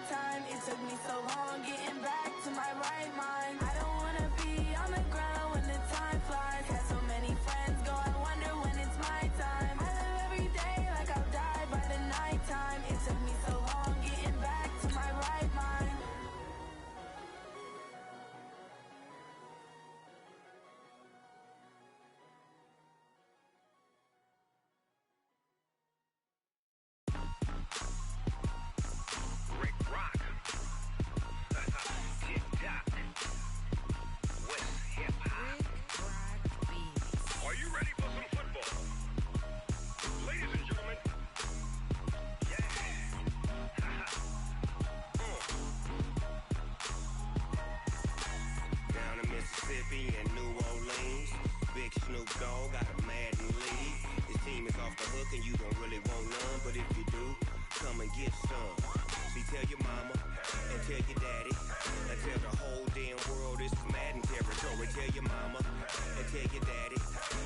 time. It took me so long getting back to my right mind. I don't wanna be on the ground when the time flies. Had so many friends go, I wonder when it's my time. I live every day like I'll die by the nighttime. It took me so long getting back to my right mind. And New Orleans, Big Snoop Dogg got a Madden league. His team is off the hook and you don't really want none, but if you do, come and get some. See, tell your mama and tell your daddy and tell the whole damn world this is Madden territory. Tell your mama and tell your daddy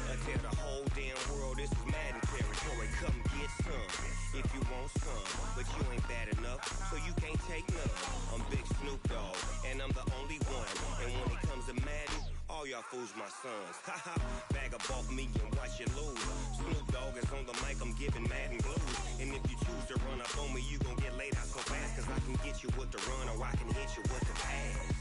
and tell the whole damn world this is Madden territory. Come get some if you want some, but you ain't bad enough, so you can't take none. I'm Big Snoop Dogg and I'm the only one, and when it comes to Madden, all y'all fools my sons. Haha, bag up off me and watch you lose. Snoop Dogg is on the mic, I'm giving Madden blues. And if you choose to run up on me, you gon' get laid out so fast, cause I can get you with the run or I can hit you with the pass.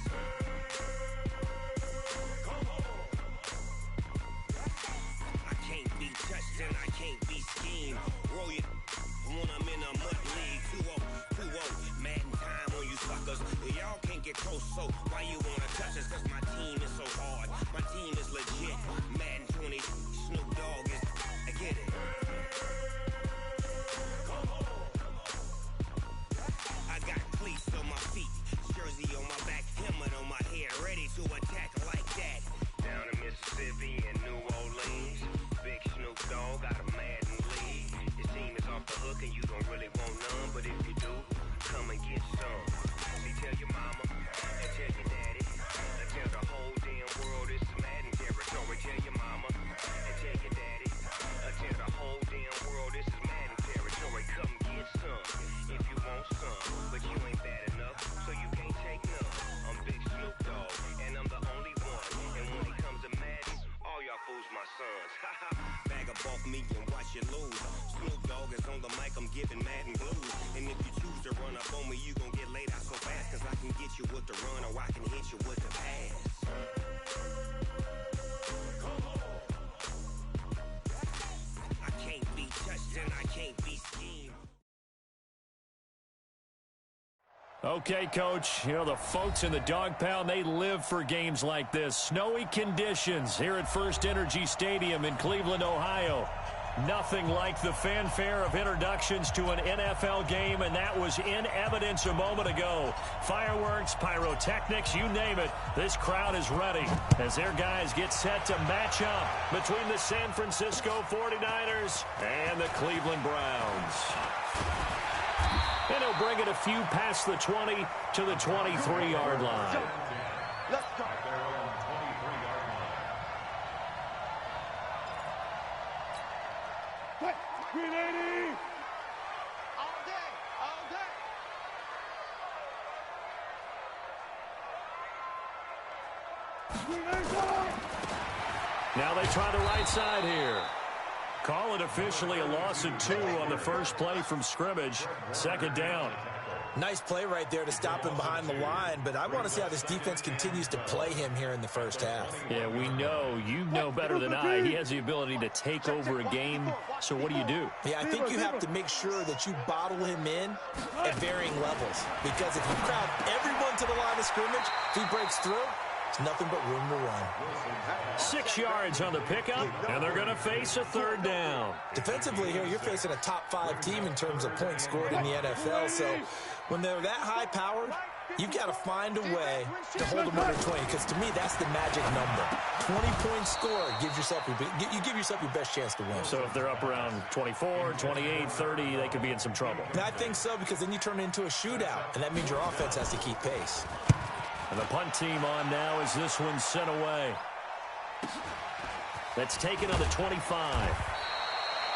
I can't be touched and I can't be schemed. Roll you when I'm in a mud league. 2-0, Madden time on you suckers. Y'all can't get close, so why you wanna touch us? Cause my team is so hard. My team is legit. Madden 20, Snoop Dogg is, I get it. I got cleats on my feet, jersey on my back, helmet on my head, ready to attack like that. Down in Mississippi and New Orleans, Big Snoop Dogg got a Madden league. His team is off the hook and you don't really want none, but if you do, come and get some. See, tell your mama and tell your daddy and tell the whole damn world this is Madden territory. Tell your mama and tell your daddy and tell the whole damn world this is Madden territory. Come get some if you want some, but you ain't bad enough, so you can't take none. I'm Big Snoop Dogg and I'm the only one, and when it comes to Madden, all y'all fools my sons. Haha, bag up off me and watch you lose. Snoop Dogg is on the mic, I'm giving Madden blues. And if you choose to run up on me, you gon' get laid out so fast, cause I can get you with the run or I can hit you with the pass. I can't be touched and I can't be schemed. Okay, Coach, you know, the folks in the Dog Pound, they live for games like this. Snowy conditions here at First Energy Stadium in Cleveland, Ohio. Nothing like the fanfare of introductions to an NFL game, and that was in evidence a moment ago. Fireworks, pyrotechnics, you name it. This crowd is ready as their guys get set to match up between the San Francisco 49ers and the Cleveland Browns. And he'll bring it a few past the 20 to the 23-yard line. Let's go. Green 80! All day, all day. Now they try the right side here. Call it officially a loss of 2 on the first play from scrimmage. Second down. Nice play right there to stop him behind the line, but I want to see how this defense continues to play him here in the first half. Yeah, we know. You know better than I. He has the ability to take over a game, so what do? Yeah, I think you have to make sure that you bottle him in at varying levels, because if you crowd everyone to the line of scrimmage, if he breaks through, it's nothing but room to run. 6 yards on the pickup, and they're going to face a third down. Defensively here, you're facing a top 5 team in terms of points scored in the NFL, so when they're that high-powered, you've got to find a way to hold them under 20, because to me, that's the magic number. 20-point score gives yourself you give yourself your best chance to win. So if they're up around 24, 28, 30, they could be in some trouble. And I think so, because then you turn it into a shootout, and that means your offense has to keep pace. And the punt team on now as this one's sent away. That's taken on the 25.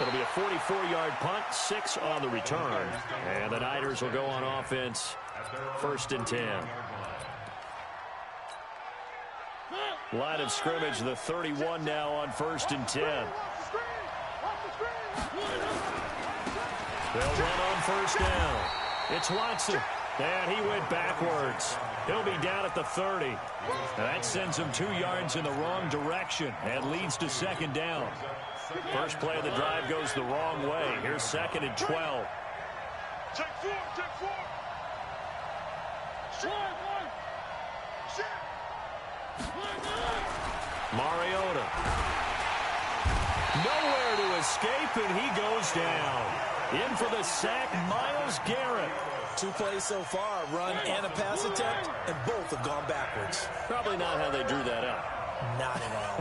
It'll be a 44-yard punt, 6 on the return. And the Niners will go on offense First and 10. Line of scrimmage, the 31 now on first and 10. They'll run on first down. It's Watson, and he went backwards. He'll be down at the 30. And that sends him 2 yards in the wrong direction and leads to second down. First play of the drive goes the wrong way. Here's second and 12. Check 4, check 4. Mariota. Nowhere to escape, and he goes down. In for the sack, Myles Garrett. 2 plays so far, a run and a pass attempt, and both have gone backwards. Probably not how they drew that up. Not at all.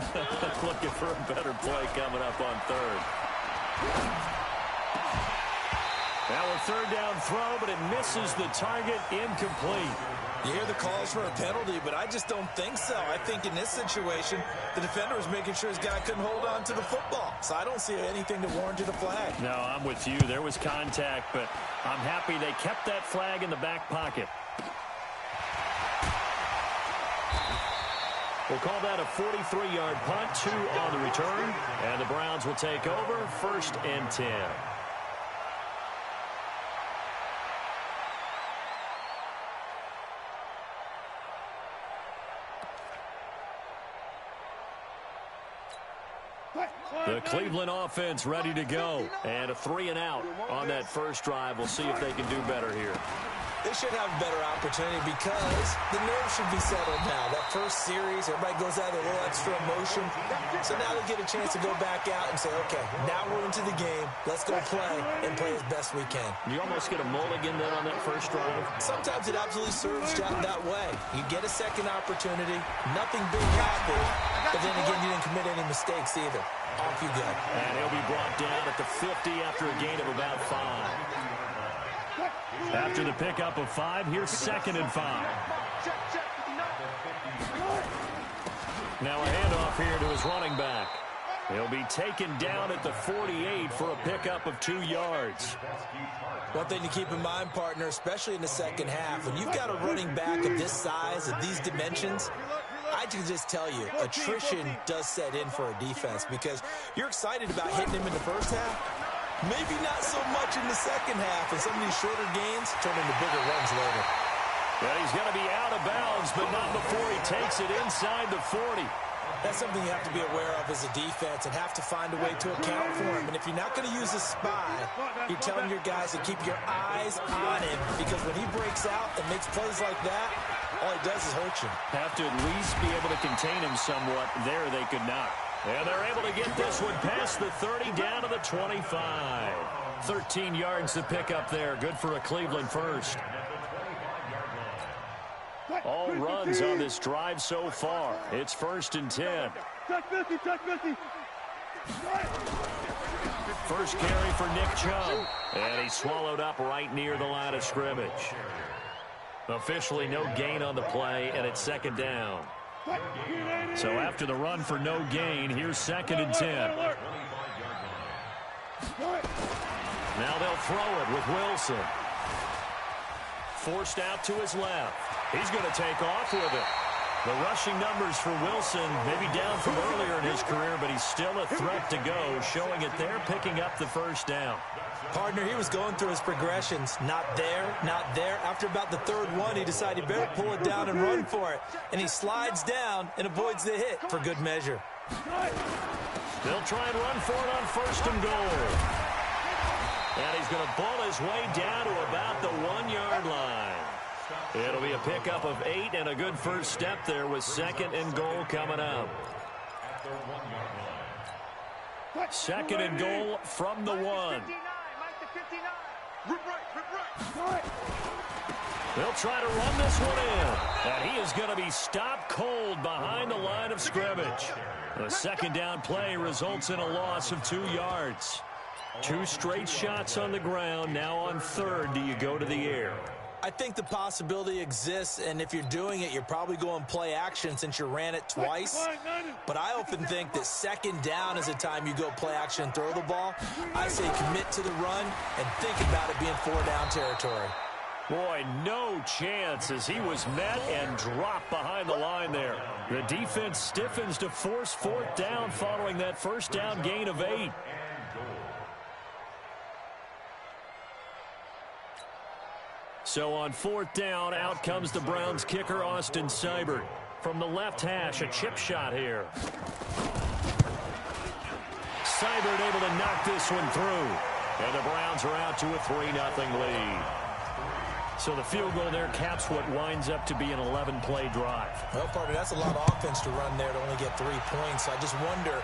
Looking for a better play coming up on third. Now a third down throw, but it misses the target, incomplete. You hear the calls for a penalty, but I just don't think so. I think in this situation, the defender was making sure his guy couldn't hold on to the football. So I don't see anything that warranted a flag. No, I'm with you. There was contact, but I'm happy they kept that flag in the back pocket. We'll call that a 43-yard punt, 2 on the return, and the Browns will take over, first and 10. The Cleveland offense ready to go. And a 3-and-out on that first drive. We'll see if they can do better here. They should have a better opportunity because the nerves should be settled now. That first series, everybody goes out with a little extra emotion. So now they get a chance to go back out and say, okay, now we're into the game. Let's go play and play as best we can. You almost get a mulligan then on that first drive. Sometimes it absolutely serves that way. You get a second opportunity. Nothing big happened. But then again, you didn't commit any mistakes either. Off you go. And he'll be brought down at the 50 after a gain of about 5. After the pickup of 5, here's second and 5. Now a handoff here to his running back. He'll be taken down at the 48 for a pickup of 2 yards. One thing to keep in mind, partner, especially in the second half, when you've got a running back of this size, of these dimensions, I can just tell you, attrition does set in for a defense because you're excited about hitting him in the first half. Maybe not so much in the second half, and some of these shorter gains turn into bigger runs later. Well, he's going to be out of bounds, but not before he takes it inside the 40. That's something you have to be aware of as a defense and have to find a way to account for him. And if you're not going to use a spy, you're telling your guys to keep your eyes on him because when he breaks out and makes plays like that, all he does is hurt you. Have to at least be able to contain him somewhat. There they could not. And they're able to get this one past the 30 down to the 25. 13 yards to pick up there. Good for a Cleveland first. All runs on this drive so far. It's first and 10. First carry for Nick Chubb. And he's swallowed up right near the line of scrimmage. Officially no gain on the play, and it's second down. So after the run for no gain, here's second and 10. Now they'll throw it with Wilson. Forced out to his left. He's going to take off with it. The rushing numbers for Wilson, maybe down from earlier in his career, but he's still a threat to go, showing it there, picking up the first down. Partner, he was going through his progressions. Not there, not there. After about the third one, he decided he better pull it down and run for it. And he slides down and avoids the hit for good measure. They'll try and run for it on first and goal. And he's going to ball his way down to about the 1-yard line. It'll be a pickup of 8 and a good first step there with second and goal coming up. Second and goal from the 1. They'll try to run this one in. And he is going to be stopped cold behind the line of scrimmage. The second down play results in a loss of 2 yards. 2 straight shots on the ground. Now on third, do you go to the air? I think the possibility exists, and if you're doing it, you're probably going play action since you ran it twice. But I often think that second down is the time you go play action and throw the ball. I say commit to the run and think about it being 4-down territory. Boy, no chance as he was met and dropped behind the line there. The defense stiffens to force fourth down following that first down gain of 8. So on fourth down, out comes the Browns kicker, Austin Seibert. From the left hash, a chip shot here. Seibert able to knock this one through. And the Browns are out to a 3-0 lead. So the field goal there caps what winds up to be an 11-play drive. Well, partner, that's a lot of offense to run there to only get 3 points. So I just wonder,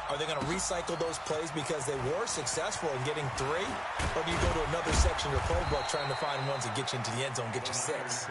are they going to recycle those plays because they were successful in getting 3? Or do you go to another section of the playbook trying to find ones that get you into the end zone, get you 6?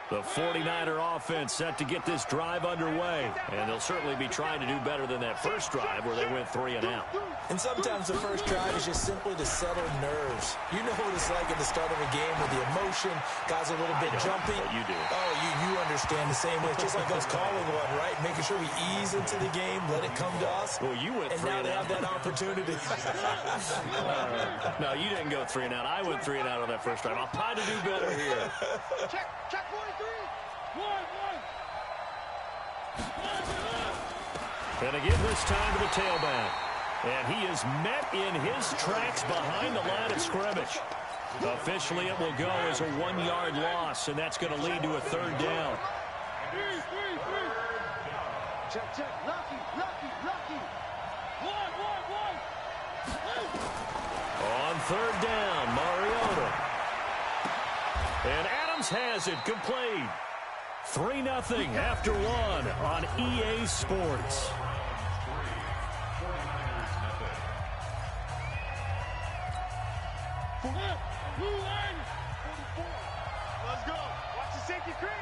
The 49er offense set to get this drive underway. And they'll certainly be trying to do better than that first drive where they went 3 and out. And sometimes the first drive is just simply to settle nerves. You know what it's like at the start of a game with the emotion, guys are a little bit jumpy. You do. Oh, you understand the same way. It's just like us calling one, right? Making sure we ease into the game, let it come to us. Well, you went 3 and now and they out. have that opportunity. No, you didn't go 3 and out. I went 3 and out on that first drive. I'll try to do better here. Check 43. And again this time to the tailback. And he is met in his tracks behind the line of scrimmage. Officially it will go as a 1-yard loss, and that's going to lead to a 3rd down. Check. Lucky. On 3rd down, Mariota. And Adams has it complete. 3-0 after 1 on EA Sports. Let's go. Watch the safety creep.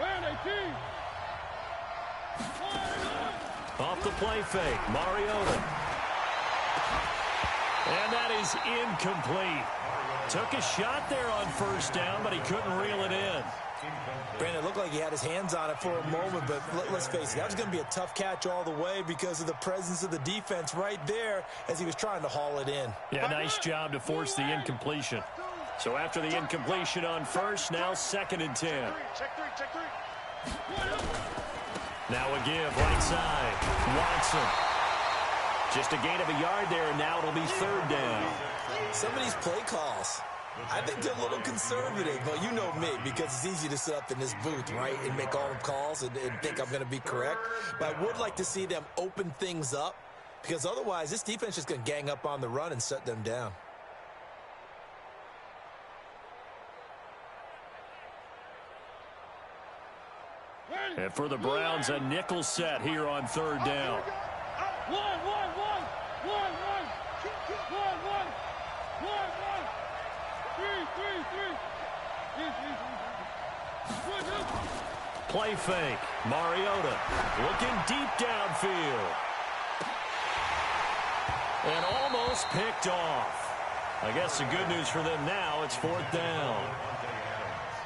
Off the play fake, Mariota. And that is incomplete. Took a shot there on 1st down, but he couldn't reel it in. Brandon, it looked like he had his hands on it for a moment, but let's face it, that was going to be a tough catch all the way because of the presence of the defense right there as he was trying to haul it in. Yeah, nice job to force the incompletion. So after the incompletion on 1st, now 2nd and 10. Check three. Now a give, right side. Watson. Just a gain of a yard there, and now it'll be 3rd down. Some of these play calls, I think they're a little conservative, but you know me, because it's easy to sit up in this booth, right, and make all the calls and think I'm going to be correct. But I would like to see them open things up, because otherwise this defense is going to gang up on the run and shut them down. And for the Browns, a nickel set here on 3rd down. One. Play fake. Mariota looking deep downfield. And almost picked off. I guess the good news for them now, it's 4th down.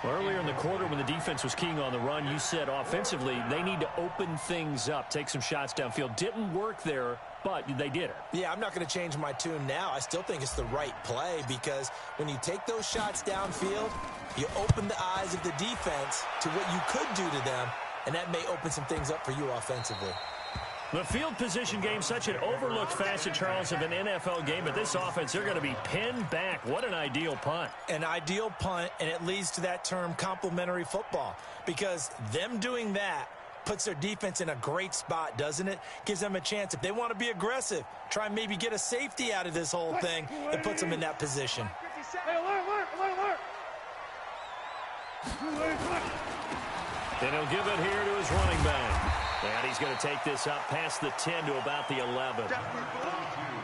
Well, earlier in the quarter when the defense was keying on the run, you said offensively they need to open things up, take some shots downfield. Didn't work there, but they did it. Yeah, I'm not going to change my tune now. I still think it's the right play because when you take those shots downfield, you open the eyes of the defense to what you could do to them, and that may open some things up for you offensively. The field position game, such an overlooked facet, Charles, of an NFL game, but this offense, they're going to be pinned back. What an ideal punt. An ideal punt, and it leads to that term complementary football, because them doing that puts their defense in a great spot, doesn't it? Gives them a chance. If they want to be aggressive, try and maybe get a safety out of this whole thing, it puts them in that position. And he'll give it here to his running back. And he's going to take this up past the 10 to about the 11.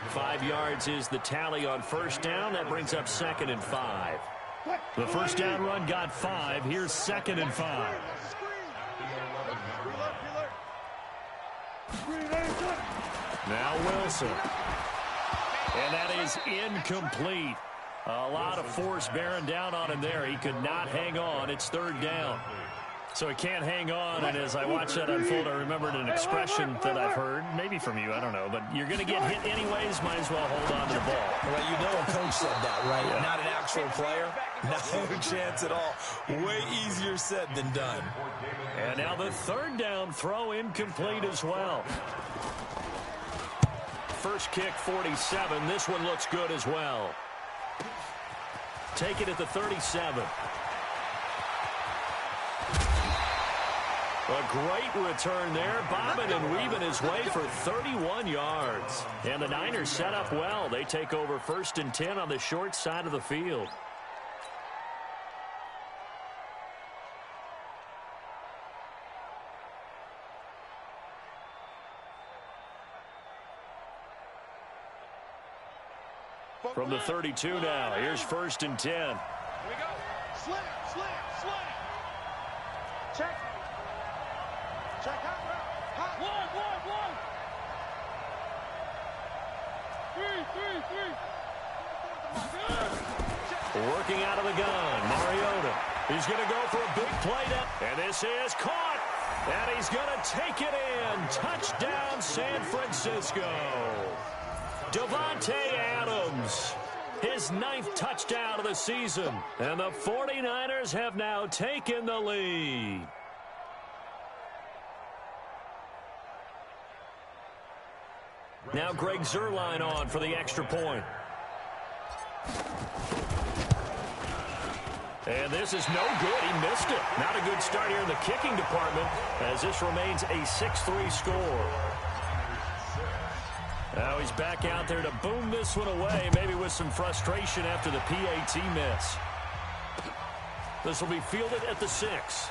5 yards is the tally on 1st down. That brings up 2nd and 5. The 1st down run got 5. Here's 2nd and 5. Now Wilson. And that is incomplete. A lot of force bearing down on him there. He could not hang on. It's 3rd down. So he can't hang on, and as I watch that unfold, I remembered an expression that I've heard, maybe from you, I don't know, but you're going to get hit anyways, might as well hold on to the ball. Well, you know a coach said that, right? Yeah. Not an actual player. Not a chance at all. Way easier said than done. And now the third down throw incomplete as well. First kick, 47. This one looks good as well. Take it at the 37. A great return there, bobbing and weaving his way for 31 yards. And the Niners set up well. They take over 1st and 10 on the short side of the field. From the 32 now, here's 1st and 10. Here we go. Slam, slam, slam. Check. Check hot route. Hot. One. Working out of the gun, Mariota. He's going to go for a big play now. And this is caught. And he's going to take it in. Touchdown, San Francisco. Davante Adams, his 9th touchdown of the season. And the 49ers have now taken the lead. Now Greg Zuerlein on for the extra point. And this is no good. He missed it. Not a good start here in the kicking department as this remains a 6-3 score. Now he's back out there to boom this one away, maybe with some frustration after the PAT miss. This will be fielded at the 6.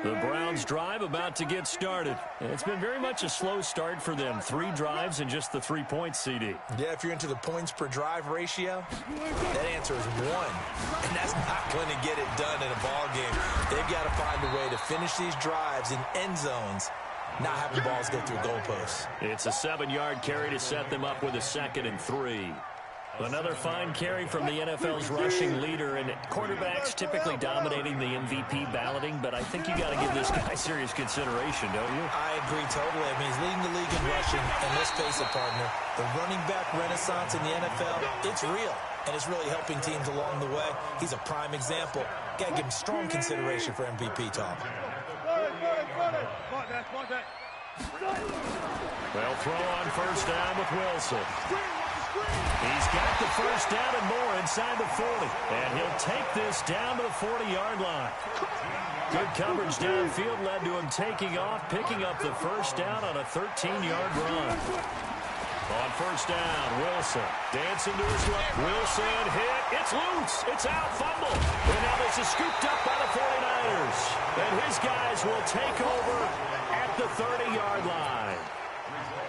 The Browns drive about to get started. It's been very much a slow start for them. 3 drives and just the 3 points, CD. Yeah, if you're into the points per drive ratio, that answer is 1. And that's not going to get it done in a ball game. They've got to find a way to finish these drives in end zones, not having balls go through goalposts. It's a 7-yard carry to set them up with a 2nd and 3. Another fine carry from the NFL's rushing leader, and quarterbacks typically dominating the MVP balloting, but I think you got to give this guy serious consideration, don't you? I agree totally. I mean, he's leading the league in rushing, and let's face it, partner, the running back renaissance in the NFL, it's real, and it's really helping teams along the way. He's a prime example. Got to give him strong consideration for MVP talk. Well, throw on 1st down with Wilson. He's got the 1st down and more inside the 40. And he'll take this down to the 40-yard line. Good coverage downfield led to him taking off, picking up the 1st down on a 13-yard run. On 1st down, Wilson dancing to his left. Wilson hit. It's loose. It's out. Fumble. And now this is scooped up by the 49ers. And his guys will take over at the 30-yard line.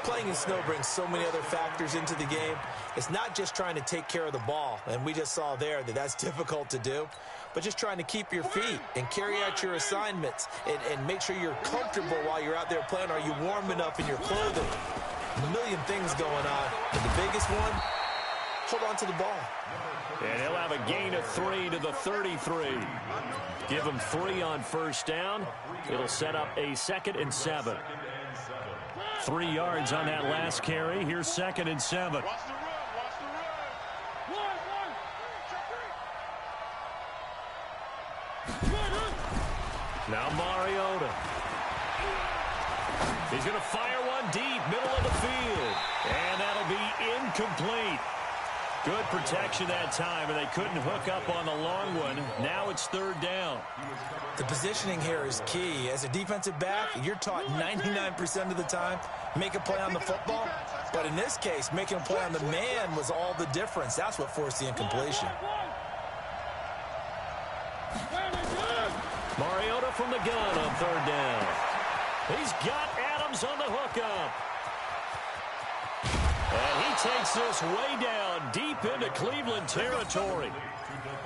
Playing in snow brings so many other factors into the game. It's not just trying to take care of the ball, and we just saw there that that's difficult to do, but just trying to keep your feet and carry out your assignments and make sure you're comfortable while you're out there playing. Are you warm enough in your clothing? A million things going on, but the biggest one, hold on to the ball. And he'll have a gain of 3 to the 33. Give him 3 on 1st down. It'll set up a 2nd and 7. 3 yards on that last carry. Here's 2nd and 7. Watch the run. Now Mariota. He's going to fire one deep, middle of the field. And that'll be incomplete. Good protection that time, and they couldn't hook up on the long one. Now it's 3rd down. The positioning here is key. As a defensive back, you're taught 99% of the time, make a play on the football. But in this case, making a play on the man was all the difference. That's what forced the incompletion. Mariota from the gun on 3rd down. He's got Adams on the hookup. And he takes this way down deep into Cleveland territory.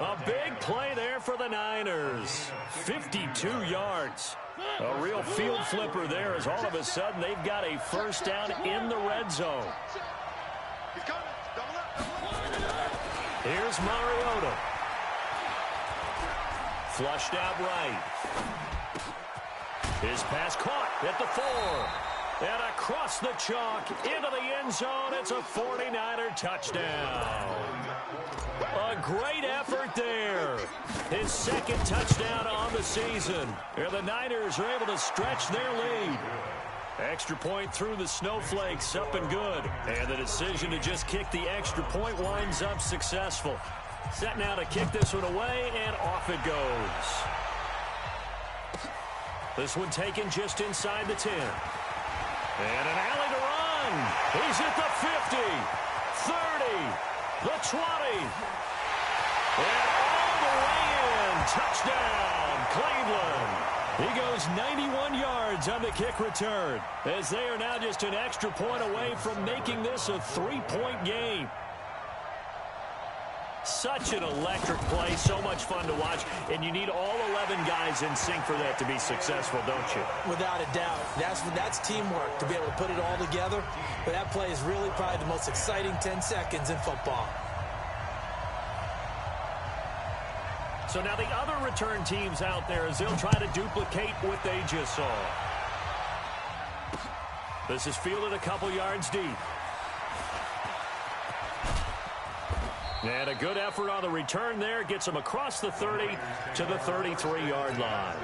A big play there for the Niners. 52 yards. A real field flipper there as all of a sudden they've got a first down in the red zone. Here's Mariota. Flushed out right. His pass caught at the 4. And across the chalk into the end zone. It's a 49er touchdown. A great effort there. His second touchdown on the season. And the Niners are able to stretch their lead. Extra point through the snowflakes, up and good. And the decision to just kick the extra point winds up successful. Set now to kick this one away, and off it goes. This one taken just inside the 10. And an alley to run. He's at the 50, 30, the 20. And all the way in. Touchdown, Cleveland. He goes 91 yards on the kick return, as they are now just an extra point away from making this a 3-point game. Such an electric play, so much fun to watch, and you need all 11 guys in sync for that to be successful, don't you? Without a doubt. That's teamwork, to be able to put it all together. But that play is really probably the most exciting 10 seconds in football. So now the other return teams out there, as they'll try to duplicate what they just saw. This is fielded a couple yards deep. And a good effort on the return there. Gets him across the 30 to the 33-yard line.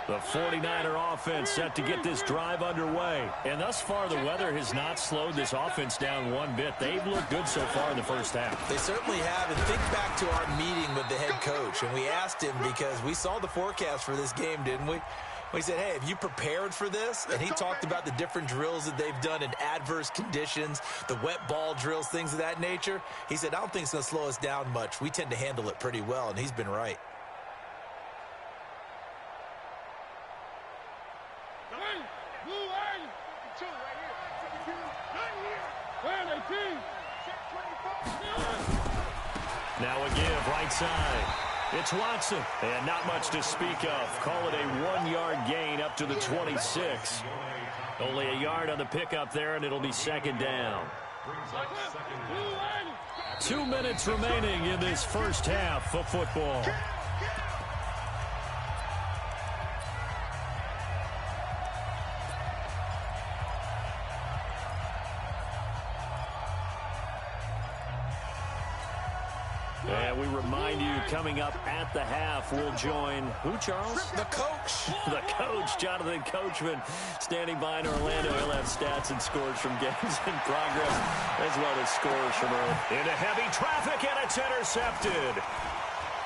The 49er offense set to get this drive underway. And thus far, the weather has not slowed this offense down one bit. They've looked good so far in the first half. They certainly have. And think back to our meeting with the head coach. And we asked him, because we saw the forecast for this game, didn't we? We said, hey, have you prepared for this? And he talked about the different drills that they've done in adverse conditions, the wet ball drills, things of that nature. He said, I don't think it's going to slow us down much. We tend to handle it pretty well, and he's been right. Now a give, right side. It's Watson, and not much to speak of. Call it a 1-yard gain up to the 26. Only a yard on the pickup there, and it'll be second down. 2 minutes remaining in this first half of football. And we remind you, coming up at the half, we'll join who, Charles? The coach. The coach, Jonathan Coachman, standing by in Orlando. He'll have stats and scores from games in progress, as well as scores from early. Into heavy traffic, and it's intercepted.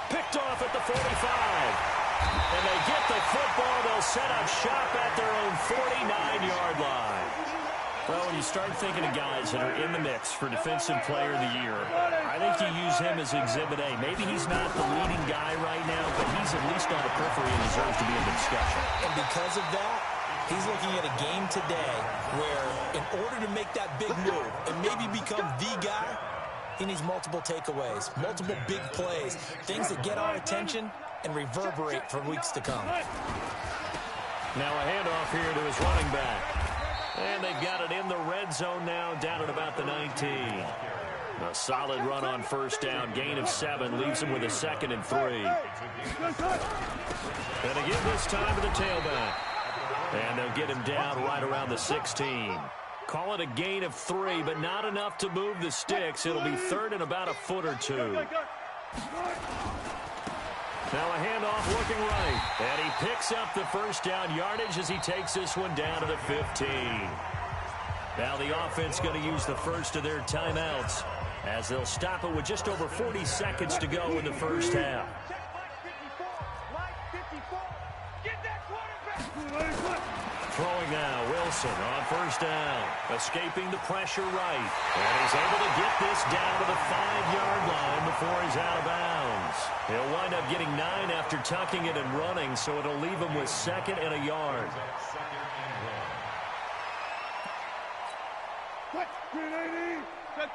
Picked off at the 45. And they get the football. They'll set up shop at their own 49-yard line. Well, when you start thinking of guys that are in the mix for Defensive Player of the Year, I think you use him as Exhibit A. Maybe he's not the leading guy right now, but he's at least on the periphery and deserves to be in the discussion. And because of that, he's looking at a game today where, in order to make that big move and maybe become the guy, he needs multiple takeaways, multiple big plays, things that get our attention and reverberate for weeks to come. Now a handoff here to his running back. And they've got it in the red zone now, down at about the 19. A solid run on first down. Gain of 7 leaves him with a 2nd and 3. And again this time to the tailback. And they'll get him down right around the 16. Call it a gain of 3, but not enough to move the sticks. It'll be third and about a foot or 2. Now a handoff looking right. And he picks up the first down yardage as he takes this one down to the 15. Now the offense going to use the first of their timeouts, as they'll stop it with just over 40 seconds to go in the first half. Throwing now, Wilson on first down. Escaping the pressure right. And he's able to get this down to the 5-yard line before he's out of bounds. Browns. He'll wind up getting 9 after tucking it and running, so it'll leave him with 2nd and a yard.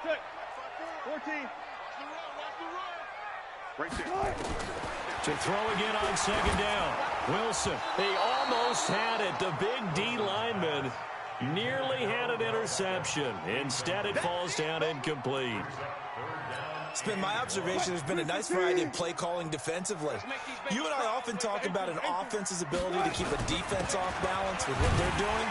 Check. 14. Right there. To throw again on 2nd down. Wilson, he almost had it. The big D lineman nearly had an interception. Instead, it falls down incomplete. It's been my observation there's been a nice variety of play calling defensively. You and I often talk about an offense's ability to keep a defense off balance with what they're doing.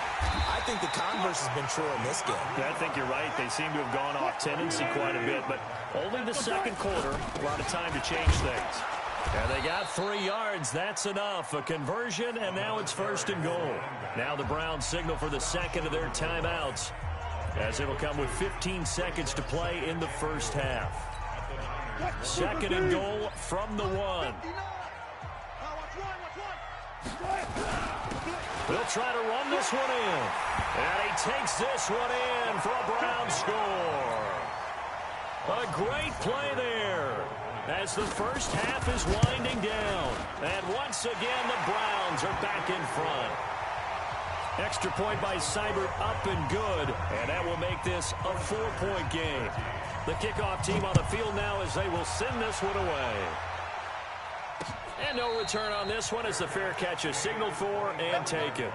I think the converse has been true in this game. Yeah, I think you're right. They seem to have gone off tendency quite a bit, but only the 2nd quarter. A lot of time to change things. And they got 3 yards. That's enough. A conversion, and now it's 1st and goal. Now the Browns signal for the 2nd of their timeouts, as it'll come with 15 seconds to play in the first half. 2nd and goal from the 1. They'll try to run this one in. And he takes this one in for a Brown score. A great play there as the first half is winding down. And once again, the Browns are back in front. Extra point by Seibert up and good. And that will make this a 4-point game. The kickoff team on the field now as they will send this one away. And no return on this one as the fair catch is signaled for and taken.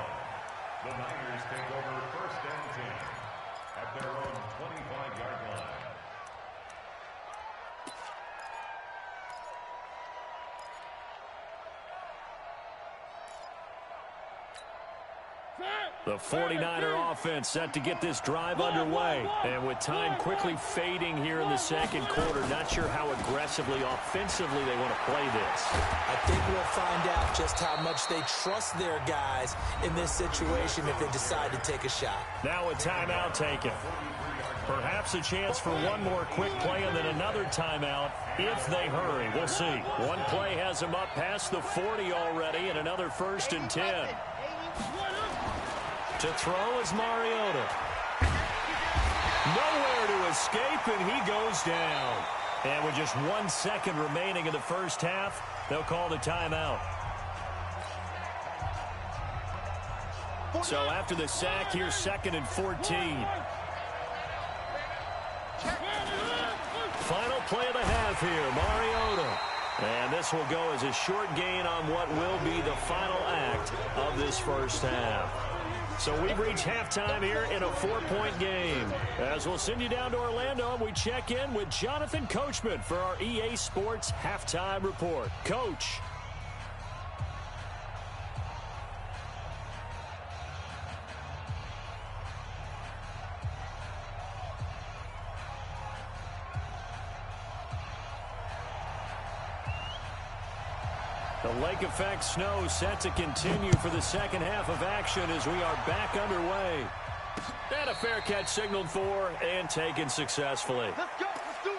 The Niners take over 1st and 10 at their own 25-yard line. The 49er offense set to get this drive underway. And with time quickly fading here in the 2nd quarter, not sure how aggressively, offensively they want to play this. I think we'll find out just how much they trust their guys in this situation if they decide to take a shot. Now a timeout taken. Perhaps a chance for one more quick play and then another timeout if they hurry. We'll see. One play has them up past the 40 already and another 1st and 10. To throw is Mariota. Nowhere to escape, and he goes down. And with just 1 second remaining in the first half, they'll call the timeout. So after the sack, here's 2nd and 14. Final play of the half here, Mariota. And this will go as a short gain on what will be the final act of this first half. So we've reached halftime here in a 4-point game. As we'll send you down to Orlando, and we check in with Jonathan Coachman for our EA Sports Halftime Report. Coach. The lake effect snow set to continue for the 2nd half of action as we are back underway. And a fair catch signaled for and taken successfully. Let's go. Let's do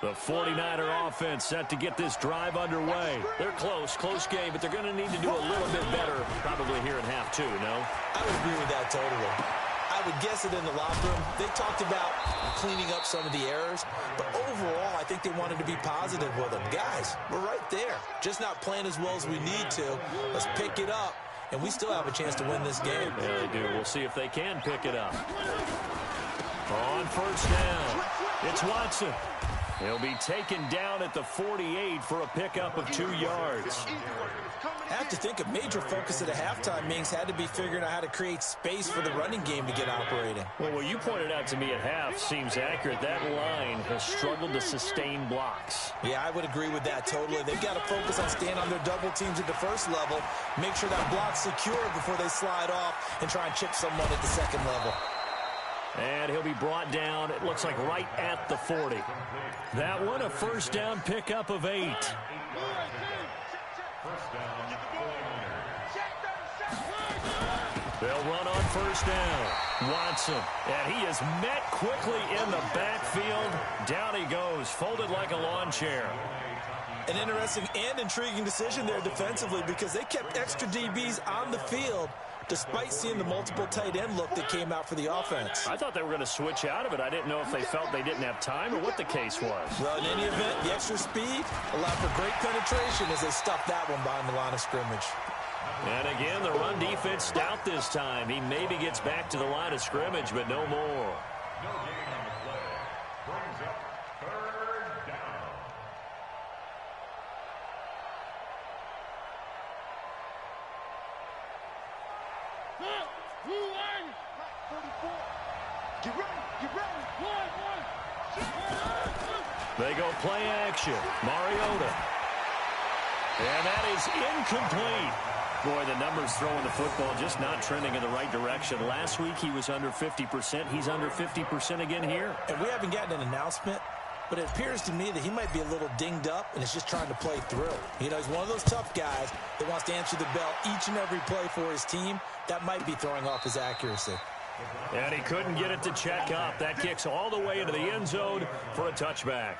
this. The 49er offense set to get this drive underway. They're close game, but they're going to need to do a little bit better probably here in half 2, no? I would agree with that totally. I would guess it in the locker room. They talked about cleaning up some of the errors, but overall, I think they wanted to be positive with them. Guys, we're right there. Just not playing as well as we need to. Let's pick it up, and we still have a chance to win this game. Yeah, they do. We'll see if they can pick it up. On 1st down, it's Watson. He'll be taken down at the 48 for a pickup of 2 yards. I have to think a major focus at a halftime means had to be figuring out how to create space for the running game to get operating. Well, what you pointed out to me at half seems accurate. That line has struggled to sustain blocks. Yeah, I would agree with that totally. They've got to focus on staying on their double teams at the 1st level, make sure that block's secure before they slide off and try and chip someone at the 2nd level. And he'll be brought down, it looks like right at the 40. That one, a 1st down pickup of 8. They'll run on 1st down. Watson, and he is met quickly in the backfield. Down he goes, folded like a lawn chair. An interesting and intriguing decision there defensively because they kept extra DBs on the field despite seeing the multiple tight end look that came out for the offense. I thought they were going to switch out of it. I didn't know if they felt they didn't have time or what the case was. Well, in any event, the extra speed allowed for great penetration as they stuffed that one behind the line of scrimmage. And again, the run defense stout this time. He maybe gets back to the line of scrimmage, but no more. No gain on the play. Brings up third down. Get ready, get ready. They go play action. Mariota. And that is incomplete. Boy, the numbers throwing the football just not trending in the right direction. Last week he was under 50%. He's under 50% again here. And we haven't gotten an announcement, but it appears to me that he might be a little dinged up and is just trying to play through. You know, he's one of those tough guys that wants to answer the bell each and every play for his team. That might be throwing off his accuracy. And he couldn't get it to check up. That kicks all the way into the end zone for a touchback.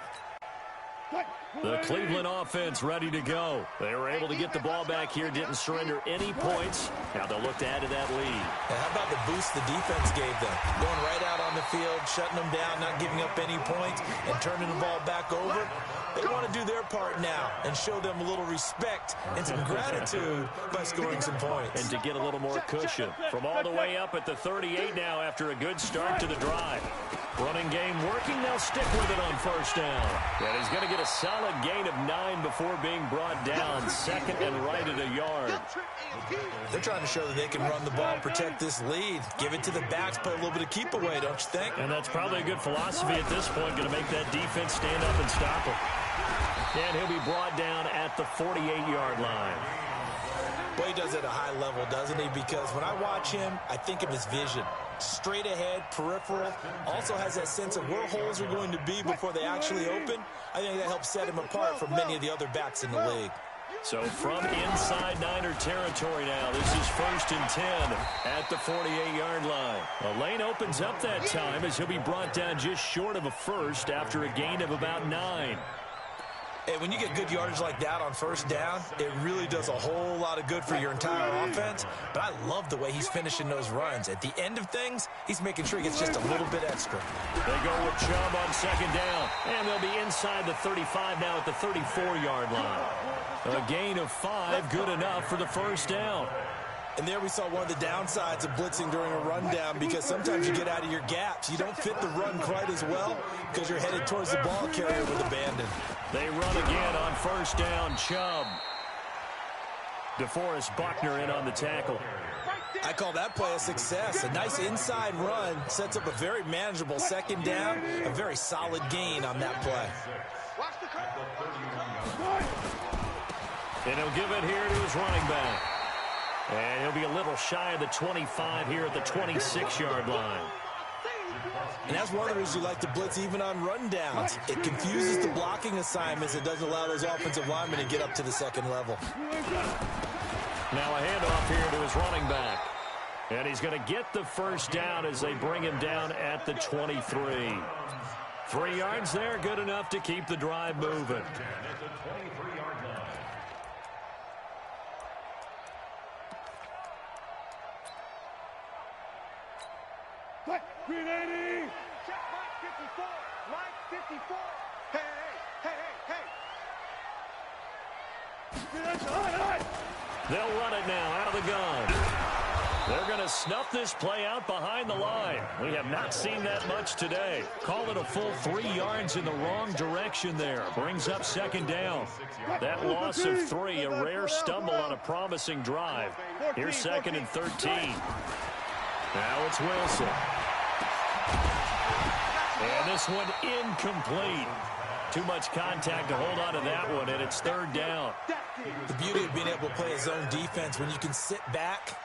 The Cleveland offense ready to go. They were able to get the ball back here, didn't surrender any points. Now they'll look to add to that lead. And how about the boost the defense gave them? Going right out on the field, shutting them down, not giving up any points, and turning the ball back over. They want to do their part now and show them a little respect and some gratitude by scoring some points. And to get a little more cushion. From all the way up at the 38 now after a good start to the drive. Running game working. They'll stick with it on first down. And he's going to get a solid gain of 9 before being brought down. Second and right at a yard. They're trying to show that they can run the ball, protect this lead. Give it to the backs, put a little bit of keep away, don't you think? And that's probably a good philosophy at this point. Going to make that defense stand up and stop him. And he'll be brought down at the 48-yard line. Well, he does it at a high level, doesn't he? Because when I watch him, I think of his vision. Straight ahead, peripheral. Also has that sense of where holes are going to be before they actually open. I think that helps set him apart from many of the other backs in the league. So from inside Niner territory now, this is 1st and 10 at the 48-yard line. The lane opens up that time as he'll be brought down just short of a first after a gain of about 9. And when you get good yardage like that on first down, it really does a whole lot of good for your entire offense. But I love the way he's finishing those runs. At the end of things, he's making sure he gets just a little bit extra. They go with Chubb on second down. And they'll be inside the 35 now at the 34-yard line. A gain of 5, good enough for the first down. And there we saw one of the downsides of blitzing during a rundown, because sometimes you get out of your gaps. You don't fit the run quite as well because you're headed towards the ball carrier with abandon. They run again on first down. Chubb. DeForest Buckner in on the tackle. I call that play a success. A nice inside run sets up a very manageable second down, a very solid gain on that play. And he'll give it here to his running back. And he'll be a little shy of the 25 here at the 26-yard line. And that's one of the reasons you like to blitz even on rundowns. It confuses the blocking assignments. It doesn't allow those offensive linemen to get up to the second level. Now a handoff here to his running back. And he's going to get the first down as they bring him down at the 23. 3 yards there, good enough to keep the drive moving. Green 80! Check Mike 54! Mike 54! Hey, hey, hey, hey! They'll run it now out of the gun. They're going to snuff this play out behind the line. We have not seen that much today. Call it a full 3 yards in the wrong direction there. Brings up second down. That loss of 3, a rare stumble on a promising drive. Here's 2nd and 13. Now it's Wilson. And this one incomplete. Too much contact to hold on to that one, and it's 3rd down. The beauty of being able to play a zone defense, when you can sit back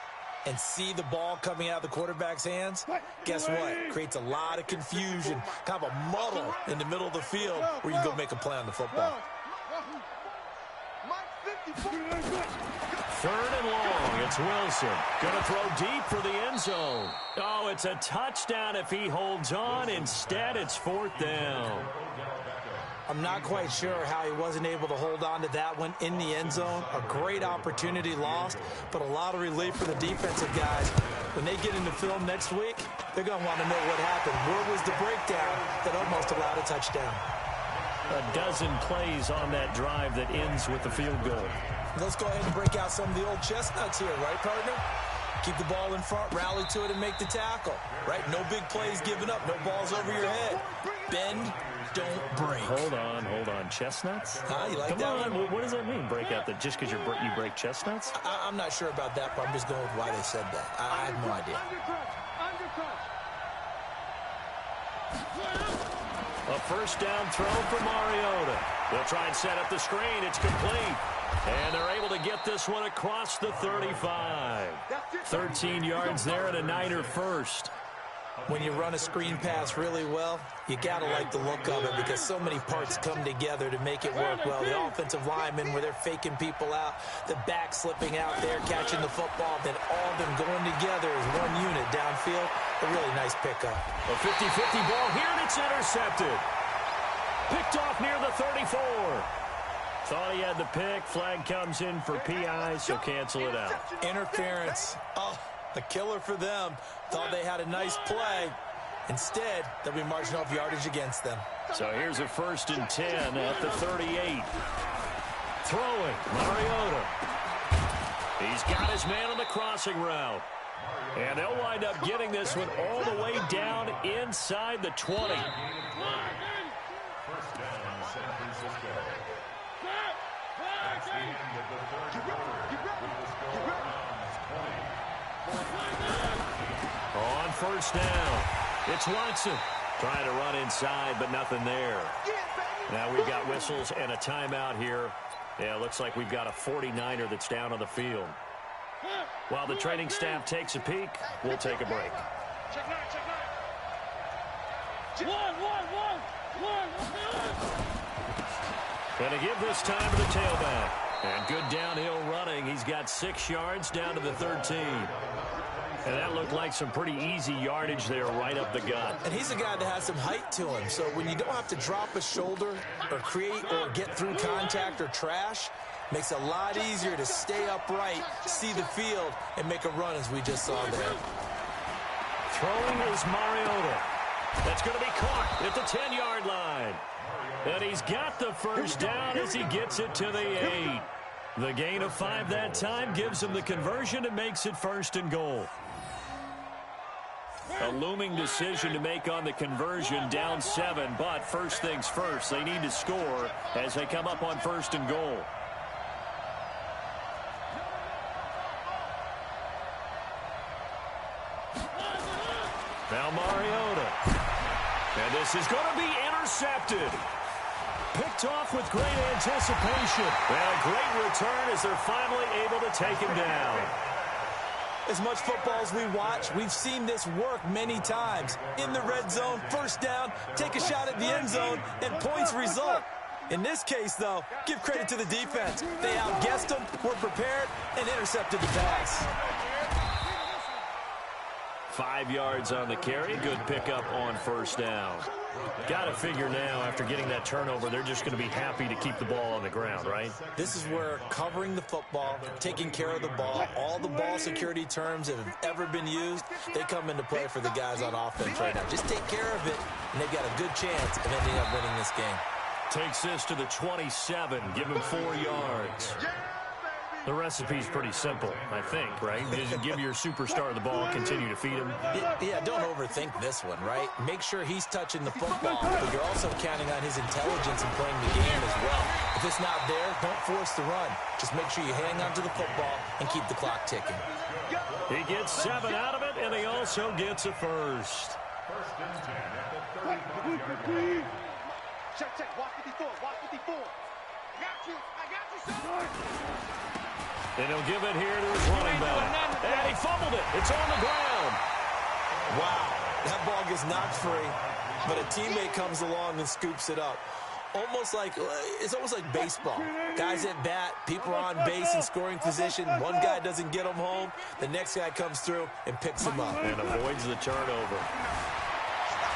and see the ball coming out of the quarterback's hands, guess what? Creates a lot of confusion, kind of a muddle in the middle of the field where you can go make a play on the football. 3rd and long. It's Wilson. Going to throw deep for the end zone. Oh, it's a touchdown if he holds on. Instead, it's 4th down. I'm not quite sure how he wasn't able to hold on to that one in the end zone. A great opportunity lost, but a lot of relief for the defensive guys. When they get into film next week, they're going to want to know what happened. Where was the breakdown that almost allowed a touchdown? A dozen plays on that drive that ends with the field goal. Let's go ahead and break out some of the old chestnuts here, right, partner? Keep the ball in front, rally to it, and make the tackle, right? No big plays given up, no balls over your head. Bend, don't break. Hold on. Chestnuts? You like Come that on. one? What does that mean, break out? That just because you break chestnuts? I'm not sure about that, but I'm just going with why they said that. I have no idea. A first down throw for Mariota. They'll try and set up the screen. It's complete. And they're able to get this one across the 35. 13 yards there and a Niner first. When you run a screen pass really well, you got to like the look of it because so many parts come together to make it work well. The offensive linemen where they're faking people out, the back slipping out there, catching the football, then all of them going together as one unit downfield. A really nice pickup. A 50-50 ball here, and it's intercepted. Picked off near the 34. Thought he had the pick. Flag comes in for PI, so cancel it out. Interference. Oh, a killer for them. Thought they had a nice play. Instead, they'll be marching off yardage against them. So here's a 1st and 10 at the 38. Throwing, Mariota. He's got his man on the crossing route. And they'll wind up getting this one all the way down inside the 20. First down, San Francisco. That's the end of the third quarter. With the score On first down, it's Watson. Trying to run inside, but nothing there. Now we've got whistles and a timeout here. Yeah, it looks like we've got a 49er that's down on the field. While the training staff takes a peek, we'll take a break. Going to give this time to the tailback. And good downhill running. He's got 6 yards down to the 13. And that looked like some pretty easy yardage there right up the gut. And he's a guy that has some height to him. So when you don't have to drop a shoulder or create or get through contact or trash, makes it a lot easier to stay upright, see the field, and make a run as we just saw there. Throwing is Mariota. That's going to be caught at the 10-yard line. And he's got the first down as he gets it to the 8. The gain of 5 that time gives him the conversion and makes it 1st and goal. A looming decision to make on the conversion, down 7, but first things first, they need to score as they come up on 1st and goal. Now Mariota. And this is going to be intercepted. Picked off with great anticipation. And a great return as they're finally able to take him down. As much football as we watch, we've seen this work many times. In the red zone, first down, take a shot at the end zone, and points result. In this case, though, give credit to the defense. They outguessed them, were prepared, and intercepted the pass. 5 yards on the carry. Good pickup on first down. Got to figure now, after getting that turnover, they're just going to be happy to keep the ball on the ground, right? This is where covering the football, taking care of the ball, all the ball security terms that have ever been used, they come into play for the guys on offense right now. Just take care of it, and they've got a good chance of ending up winning this game. Takes this to the 27. Give him 4 yards. The recipe's pretty simple, I think, right? Just give your superstar the ball, continue to feed him. Yeah, don't overthink this one, right? Make sure he's touching the football, but you're also counting on his intelligence in playing the game as well. If it's not there, don't force the run. Just make sure you hang on to the football and keep the clock ticking. He gets 7 out of it, and he also gets a first. 1st and 10 at the 35-yard line. Check, walk 54, walk 54. I got you, son. And he'll give it here to his running back. And he fumbled it. It's on the ground. Wow, that ball gets knocked free, but a teammate comes along and scoops it up. It's almost like baseball. Guys at bat, people are on base in scoring position. One guy doesn't get him home. The next guy comes through and picks him up. And avoids the turnover.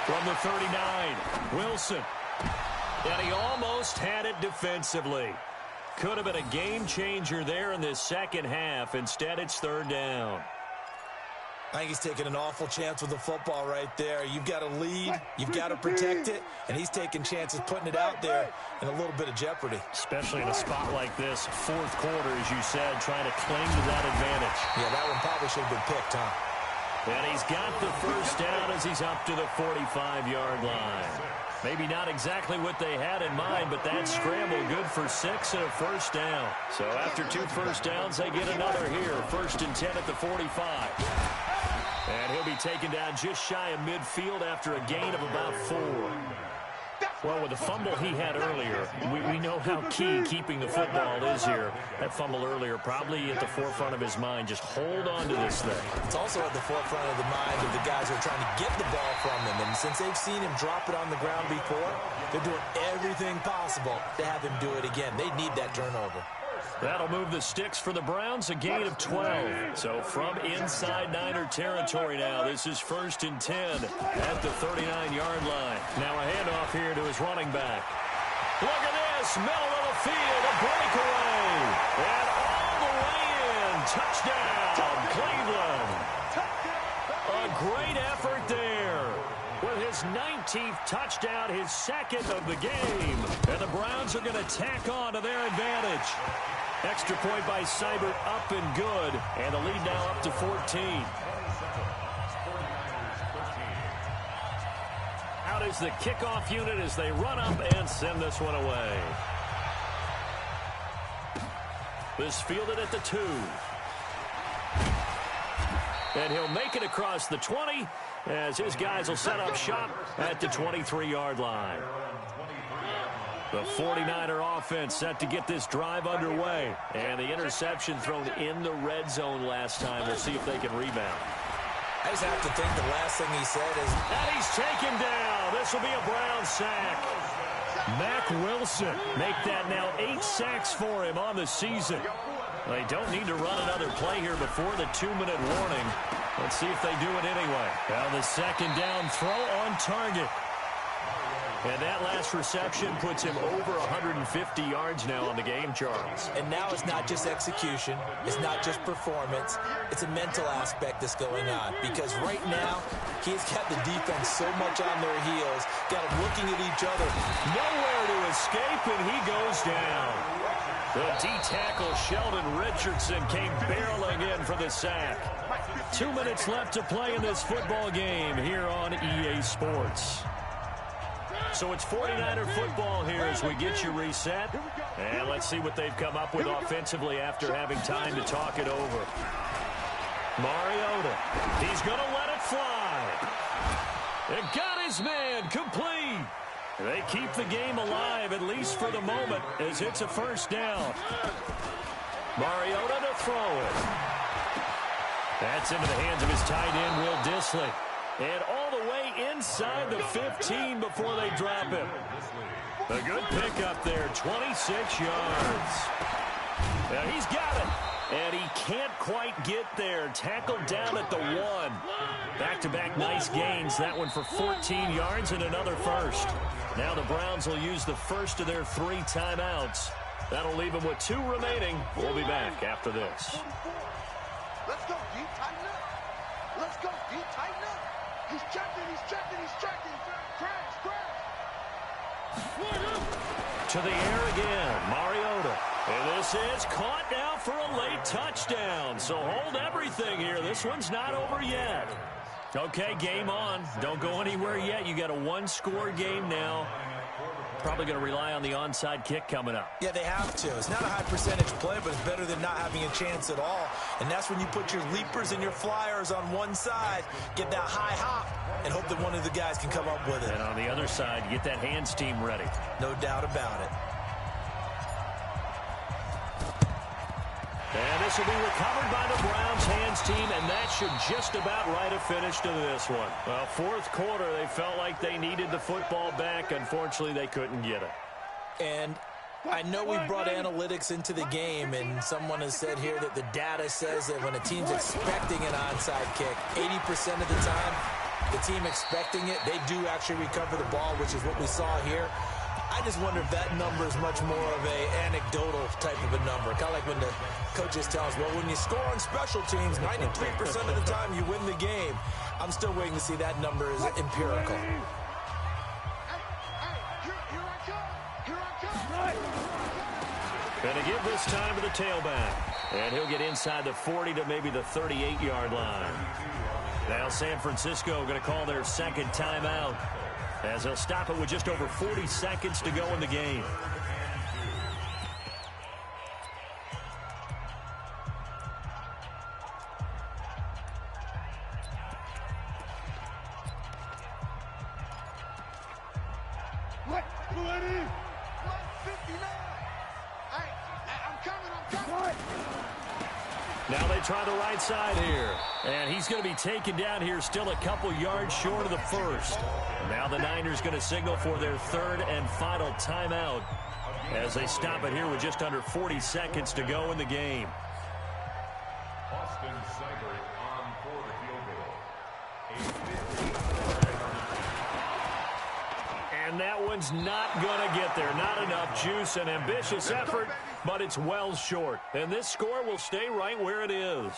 From the 39, Wilson. And he almost had it defensively. Could have been a game changer there in this second half. Instead, it's third down. I think he's taking an awful chance with the football right there. You've got to lead, you've got to protect it, and he's taking chances putting it out there in a little bit of jeopardy. Especially in a spot like this, fourth quarter, as you said, trying to cling to that advantage. Yeah, that one probably should have been picked, huh? And he's got the first down as he's up to the 45-yard line. Maybe not exactly what they had in mind, but that scramble good for 6 and a first down. So after 2 first downs, they get another here. 1st and 10 at the 45. And he'll be taken down just shy of midfield after a gain of about 4. Well, with the fumble he had earlier, we know how key keeping the football is here. That fumble earlier probably at the forefront of his mind. Just hold on to this thing. It's also at the forefront of the mind of the guys who are trying to get the ball from him. And since they've seen him drop it on the ground before, they're doing everything possible to have him do it again. They need that turnover. That'll move the sticks for the Browns, a gain of 12. So from inside Niner territory now, this is 1st and 10 at the 39-yard line. Now a handoff here to his running back. Look at this, middle of the field, a breakaway. And all the way in, touchdown, Cleveland. A great effort there. With his 19th touchdown, his 2nd of the game. And the Browns are going to tack on to their advantage. Extra point by Seibert, up and good. And the lead now up to 14. Out is the kickoff unit as they run up and send this one away. This fielded at the 2. And he'll make it across the 20 as his guys will set up shop at the 23-yard line. The 49er offense set to get this drive underway. And the interception thrown in the red zone last time. We'll see if they can rebound. I just have to think the last thing he said is... And he's taken down. This will be a Brown sack. Mack Wilson make that now 8 sacks for him on the season. They don't need to run another play here before the 2-minute warning. Let's see if they do it anyway. Now the second down throw on target. And that last reception puts him over 150 yards now on the game, Charles. And now it's not just execution. It's not just performance. It's a mental aspect that's going on. Because right now, he's got the defense so much on their heels, got them looking at each other. Nowhere to escape, and he goes down. The D-tackle Sheldon Richardson came barreling in for the sack. 2 minutes left to play in this football game here on EA Sports. So it's 49er football here as we get you reset. And let's see what they've come up with offensively after having time to talk it over. Mariota, he's going to let it fly. And got his man complete. They keep the game alive, at least for the moment, as it's a first down. Mariota to throw it. That's into the hands of his tight end, Will Dissly. And all the way inside the 15 before they drop him. A good pickup there, 26 yards. Now he's got it. And he can't quite get there. Tackled down at the 1. Back-to-back nice gains. That one for 14 yards and another first. Now the Browns will use the first of their 3 timeouts. That'll leave them with 2 remaining. We'll be back after this. Let's go, D. Tighten up. Let's go, D. Tighten up. He's checking, he's checking, he's checking. Crash. To the air again, Mariota. And this is caught now for a late touchdown. So hold everything here. This one's not over yet. Okay, game on. Don't go anywhere yet. You got a 1-score game now. Probably going to rely on the onside kick coming up. Yeah, they have to. It's not a high percentage play, but it's better than not having a chance at all. And that's when you put your leapers and your flyers on one side, get that high hop, and hope that one of the guys can come up with it. And on the other side, get that hands team ready. No doubt about it. And this will be recovered by the Browns hands team, and that should just about write a finish to this one. Well, fourth quarter, they felt like they needed the football back. Unfortunately, they couldn't get it. And I know we brought analytics into the game, and someone has said here that the data says that when a team's expecting an onside kick, 80% of the time, the team expecting it, they do actually recover the ball, which is what we saw here. I just wonder if that number is much more of a anecdotal type of a number. Kind of like when the coaches tell us, well, when you score on special teams, 93% of the time you win the game. I'm still waiting to see that number is empirical. Going to give this time to the tailback. And he'll get inside the 40 to maybe the 38-yard line. Now San Francisco going to call their second timeout, as they'll stop it with just over 40 seconds to go in the game. Now they try the right side here. And he's going to be taken down here, still a couple yards short of the first. Now the Niners going to signal for their third and final timeout, as they stop it here with just under 40 seconds to go in the game. Austin Seibert on for the field goal. And that one's not going to get there. Not enough juice. An ambitious effort, but it's well short. And this score will stay right where it is.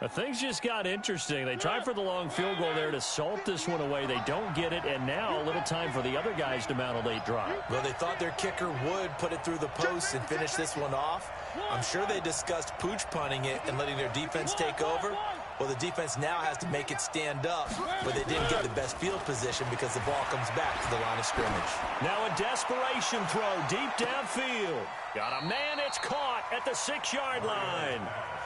Things just got interesting. They tried for the long field goal there to salt this one away. They don't get it, and now a little time for the other guys to mount a late drive. Well, they thought their kicker would put it through the post and finish this one off. I'm sure they discussed pooch punting it and letting their defense take over. Well, the defense now has to make it stand up, but they didn't get the best field position because the ball comes back to the line of scrimmage. Now a desperation throw deep downfield. Got a man, it's caught at the 6-yard line.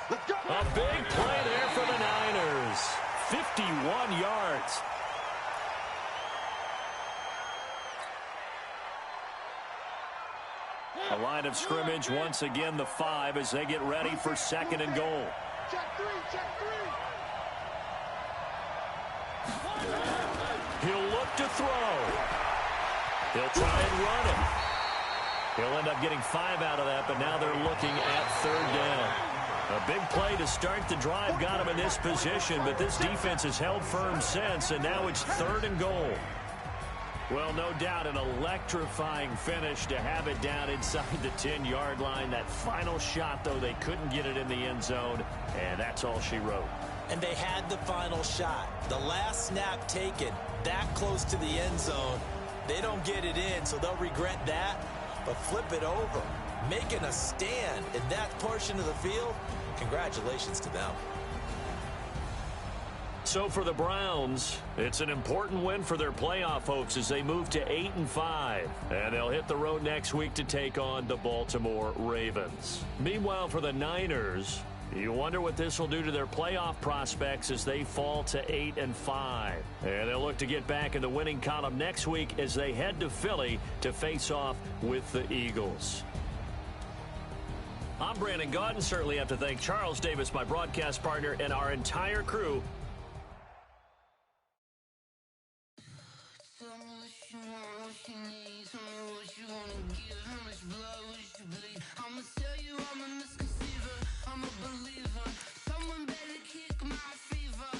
A big play there for the Niners. 51 yards. A line of scrimmage, once again the 5 as they get ready for second and goal. Check three. He'll look to throw. He'll try and run it. He'll end up getting 5 out of that, but now they're looking at third down. A big play to start the drive got him in this position, but this defense has held firm since, and now it's third and goal. Well, no doubt an electrifying finish to have it down inside the 10-yard line. That final shot, though, they couldn't get it in the end zone, and that's all she wrote. And they had the final shot. The last snap taken that close to the end zone. They don't get it in, so they'll regret that. But flip it over, making a stand in that portion of the field, congratulations to them. So for the Browns, it's an important win for their playoff hopes as they move to 8-5. And they'll hit the road next week to take on the Baltimore Ravens. Meanwhile, for the Niners, you wonder what this will do to their playoff prospects as they fall to 8-5. And they'll look to get back in the winning column next week as they head to Philly to face off with the Eagles. I'm Brandon Gaudin. Certainly have to thank Charles Davis, my broadcast partner, and our entire crew. I'm a believer. Someone better kick my fever.